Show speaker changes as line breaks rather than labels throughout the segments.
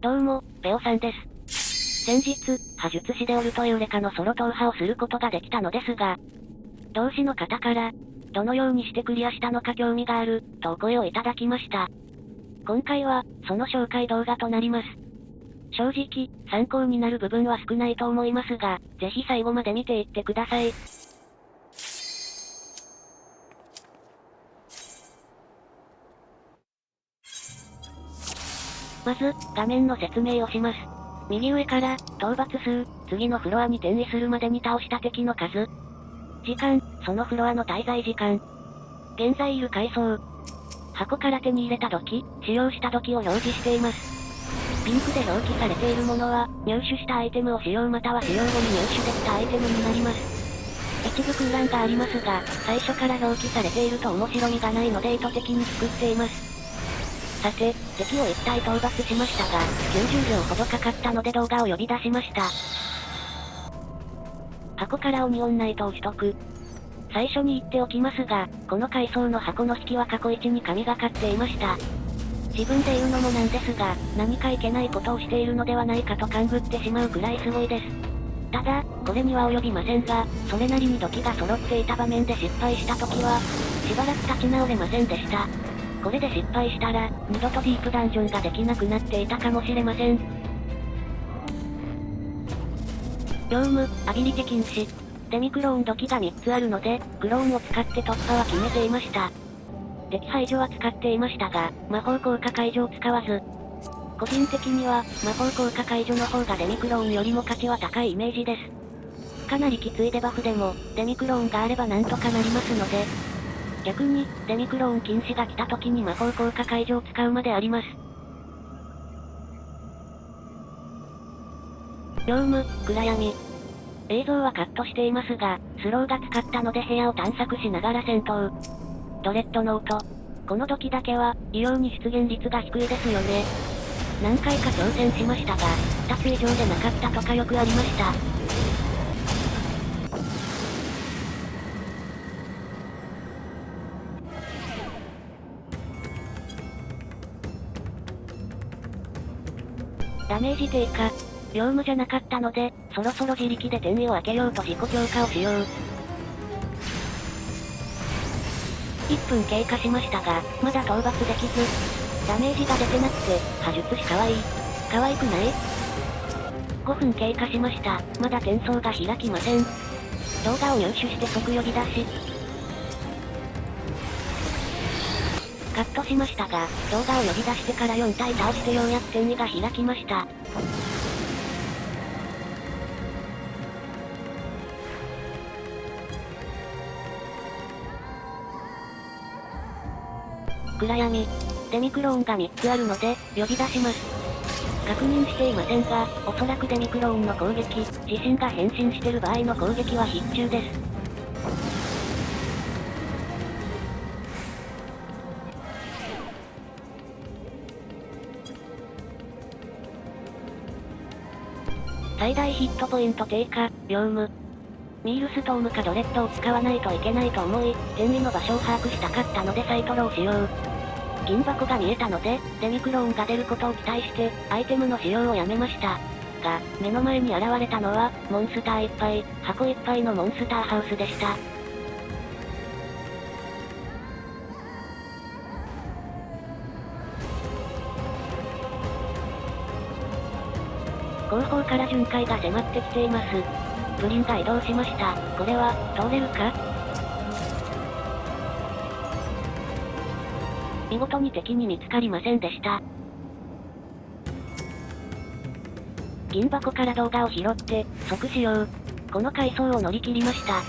どうも、ベオさんです。先日、魔術師でオルトエウレカのソロ踏破をすることができたのですが、同志の方から、どのようにしてクリアしたのか興味がある、とお声をいただきました。今回は、その紹介動画となります。正直、参考になる部分は少ないと思いますが、ぜひ最後まで見ていってください。まず、画面の説明をします。右上から、討伐数、次のフロアに転移するまでに倒した敵の数。時間、そのフロアの滞在時間。現在いる階層。箱から手に入れた土器、使用した土器を表示しています。ピンクで表記されているものは、入手したアイテムを使用または使用後に入手できたアイテムになります。一部空欄がありますが、最初から表記されていると面白みがないので意図的に作っています。さて、敵を1体討伐しましたが、90秒ほどかかったので動画を呼び出しました。箱からオニオンナイトを取得。最初に言っておきますが、この階層の箱の引きは過去一に神がかっていました。自分で言うのもなんですが、何かいけないことをしているのではないかと勘ぐってしまうくらいすごいです。ただ、これには及びませんが、それなりに土器が揃っていた場面で失敗した時は、しばらく立ち直れませんでした。これで失敗したら、二度とディープダンジョンができなくなっていたかもしれません。業務、アビリティ禁止。デミクローン土器が3つあるので、クローンを使って突破は決めていました。敵排除は使っていましたが、魔法効果解除を使わず。個人的には、魔法効果解除の方がデミクローンよりも価値は高いイメージです。かなりきついデバフでも、デミクローンがあればなんとかなりますので、逆に、デミクローン禁止が来た時に魔法効果解除を使うまであります。業務、暗闇。映像はカットしていますが、スローが使ったので部屋を探索しながら戦闘。ドレッドノート。この土器だけは、異様に出現率が低いですよね。何回か挑戦しましたが、2つ以上でなかったとかよくありました。ダメージ低下。業務じゃなかったので、そろそろ自力で転移を開けようと自己強化をしよう。1分経過しましたが、まだ討伐できず。ダメージが出てなくて、魔術師かわいい。可愛くない？ 5 分経過しました。まだ転送が開きません。動画を入手して即呼び出し。カットしましたが、動画を呼び出してから4体倒してようやく転移が開きました。暗闇。デミクローンが3つあるので、呼び出します。確認していませんが、おそらくデミクローンの攻撃、自身が変身してる場合の攻撃は必中です。最大ヒットポイント低下、業務。ミールストームかドレッドを使わないといけないと思い、転移の場所を把握したかったのでサイトロを使用。銀箱が見えたので、デミクローンが出ることを期待して、アイテムの使用をやめました。が、目の前に現れたのは、モンスターいっぱい、箱いっぱいのモンスターハウスでした。後方から巡回が迫ってきています。プリンが移動しました。これは、通れるか？見事に敵に見つかりませんでした。銀箱から動画を拾って、即使用。この階層を乗り切りました。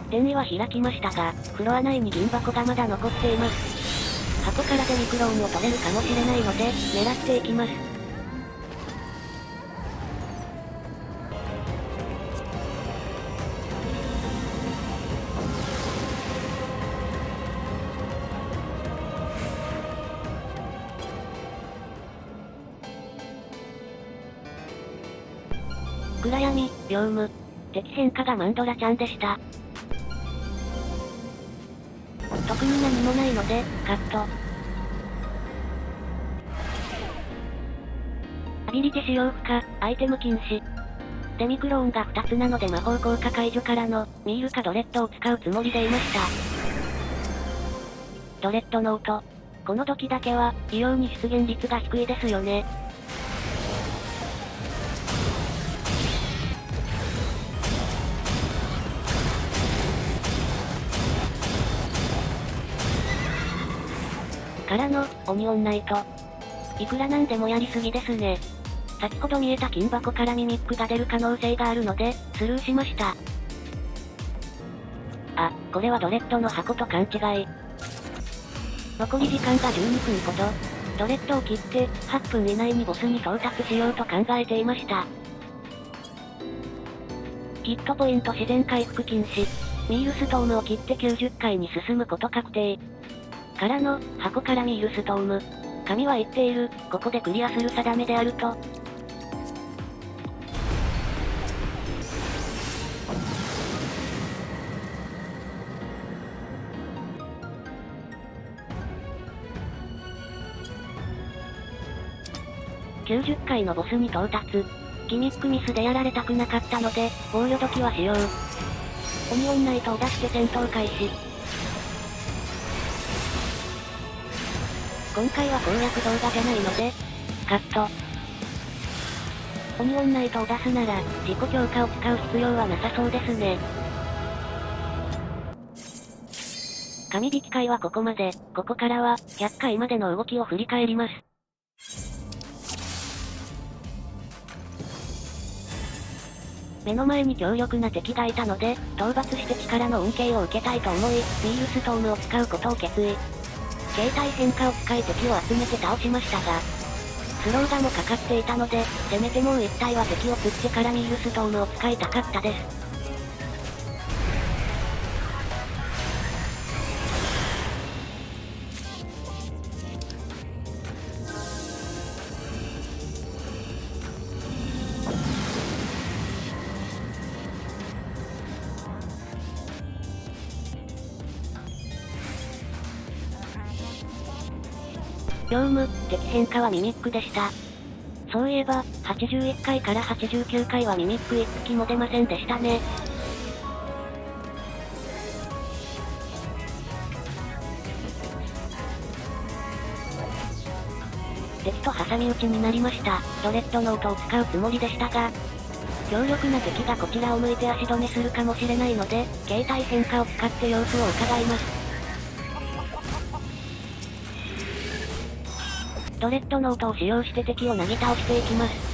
転移は開きましたが、フロア内に銀箱がまだ残っています。箱からデミクローンを取れるかもしれないので、狙っていきます。暗闇、業務。敵変化がマンドラちゃんでした。特に何もないので、カット。アビリティ使用不可、アイテム禁止。デミクローンが2つなので魔法効果解除からの、ミールかドレッドを使うつもりでいました。ドレッドの音。この時だけは、異様に出現率が低いですよね。からの、オニオンナイト。いくらなんでもやりすぎですね。先ほど見えた金箱からミミックが出る可能性があるので、スルーしました。あ、これはドレッドの箱と勘違い。残り時間が12分ほど。ドレッドを切って、8分以内にボスに到達しようと考えていました。ヒットポイント自然回復禁止。ミールストームを切って90回に進むこと確定。からの、箱からミールストーム。神は言っている、ここでクリアする定めであると。90回のボスに到達。ギミックミスでやられたくなかったので、防御時は使用。オニオンナイトを出して戦闘開始。今回は攻略動画じゃないので、カット。オニオンナイトを出すなら、自己強化を使う必要はなさそうですね。神引き会はここまで、ここからは、100回までの動きを振り返ります。目の前に強力な敵がいたので、討伐して力の恩恵を受けたいと思い、ミールストームを使うことを決意。形態変化を使い敵を集めて倒しましたが、スローガもかかっていたので、せめてもう一体は敵を釣ってからミールストームを使いたかったです。業務、敵変化はミミックでした。そういえば、81回から89回はミミック1匹も出ませんでしたね。敵と挟み撃ちになりました。ドレッドノートを使うつもりでしたが、強力な敵がこちらを向いて足止めするかもしれないので、形態変化を使って様子を伺います。ドレッドノートを使用して敵をなぎ倒していきます。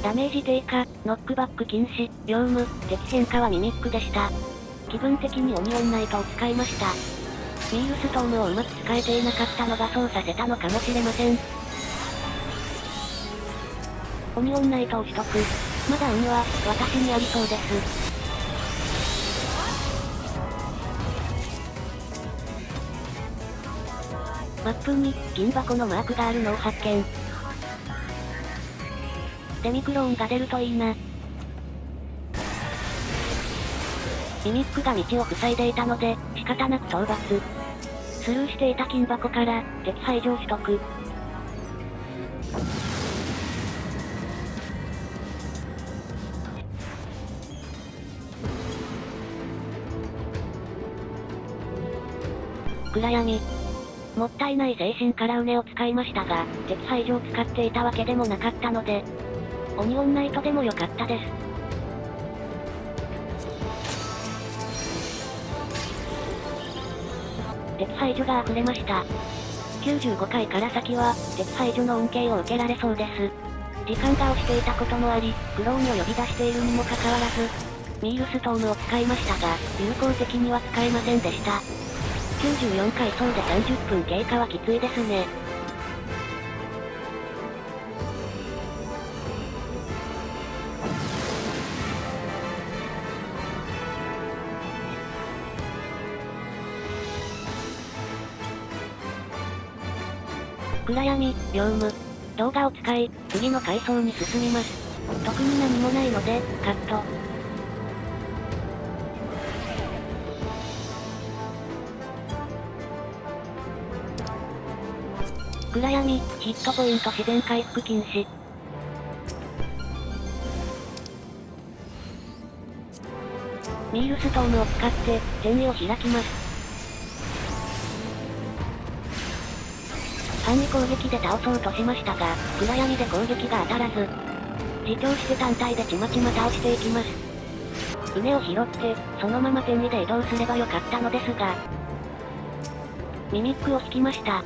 ダメージ低下、ノックバック禁止、業務、敵変化はミミックでした。気分的にオニオンナイトを使いました。ミールストームをうまく使えていなかったのがそうさせたのかもしれません。オニオンナイトを取得。まだ運は、私にありそうです。マップに、銀箱のマークがあるのを発見。デミクローンが出るといいな。ミミックが道を塞いでいたので、仕方なく討伐。スルーしていた金箱から、敵排除取得。暗闇。もったいない精神から畝を使いましたが、敵排除を使っていたわけでもなかったので、オニオンナイトでも良かったです。敵排除が溢れました。95回から先は、敵排除の恩恵を受けられそうです。時間が押していたこともあり、クローンを呼び出しているにもかかわらず、ミールストームを使いましたが、有効的には使えませんでした。94回走で30分経過はきついですね。暗闇、業務。動画を使い、次の階層に進みます。特に何もないので、カット。暗闇、ヒットポイント自然回復禁止。ミールストームを使って、転移を開きます。範囲攻撃で倒そうとしましたが、暗闇で攻撃が当たらず、自重して単体でちまちま倒していきます。船を拾って、そのまま転移で移動すればよかったのですが、ミミックを引きました。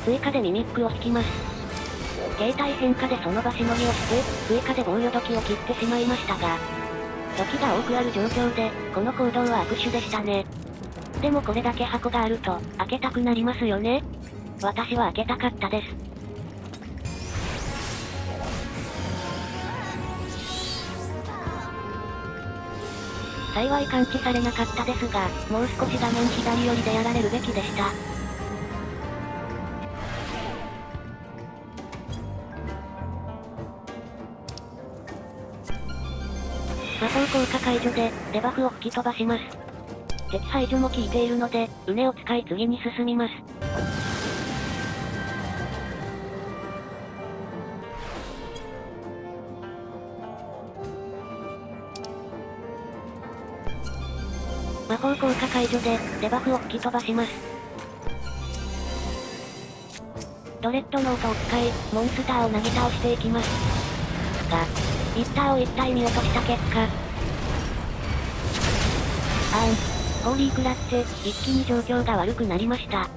追加でミミックを引きます。形態変化でその場しのぎをして、追加で防御時を切ってしまいましたが、時が多くある状況で、この行動は悪手でしたね。でもこれだけ箱があると、開けたくなりますよね。私は開けたかったです。幸い感知されなかったですが、もう少し画面左寄りでやられるべきでした。魔法効果解除で、デバフを吹き飛ばします。敵排除も効いているので、うねを使い次に進みます。魔法効果解除で、デバフを吹き飛ばします。ドレッドノートを使い、モンスターをなぎ倒していきます。が、リッターを1体見落とした結果、ホーリー食らって、一気に状況が悪くなりました。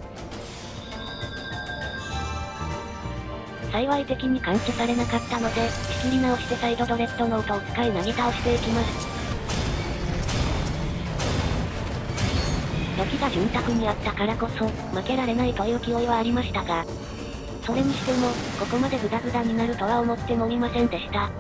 幸い敵に感知されなかったので、仕切り直して再度ドレッドノートを使いなぎ倒していきます。時が潤沢にあったからこそ、負けられないという気負いはありましたが、それにしても、ここまでグダグダになるとは思ってもみませんでした。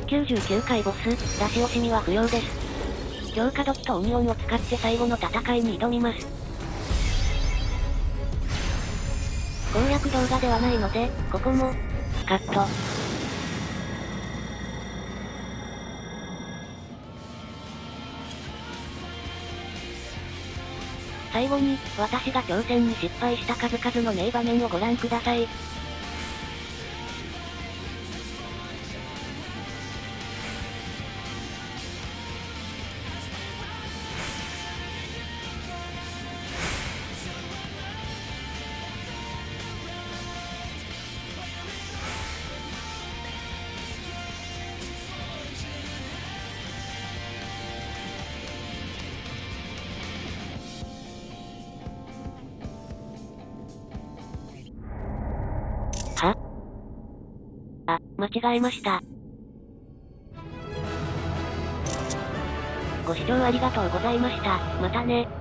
99回ボス、出し惜しみは不要です。強化土器とオニオンを使って最後の戦いに挑みます。攻略動画ではないので、ここも、カット。最後に、私が挑戦に失敗した数々の名場面をご覧ください。間違えました。ご視聴ありがとうございました。またね。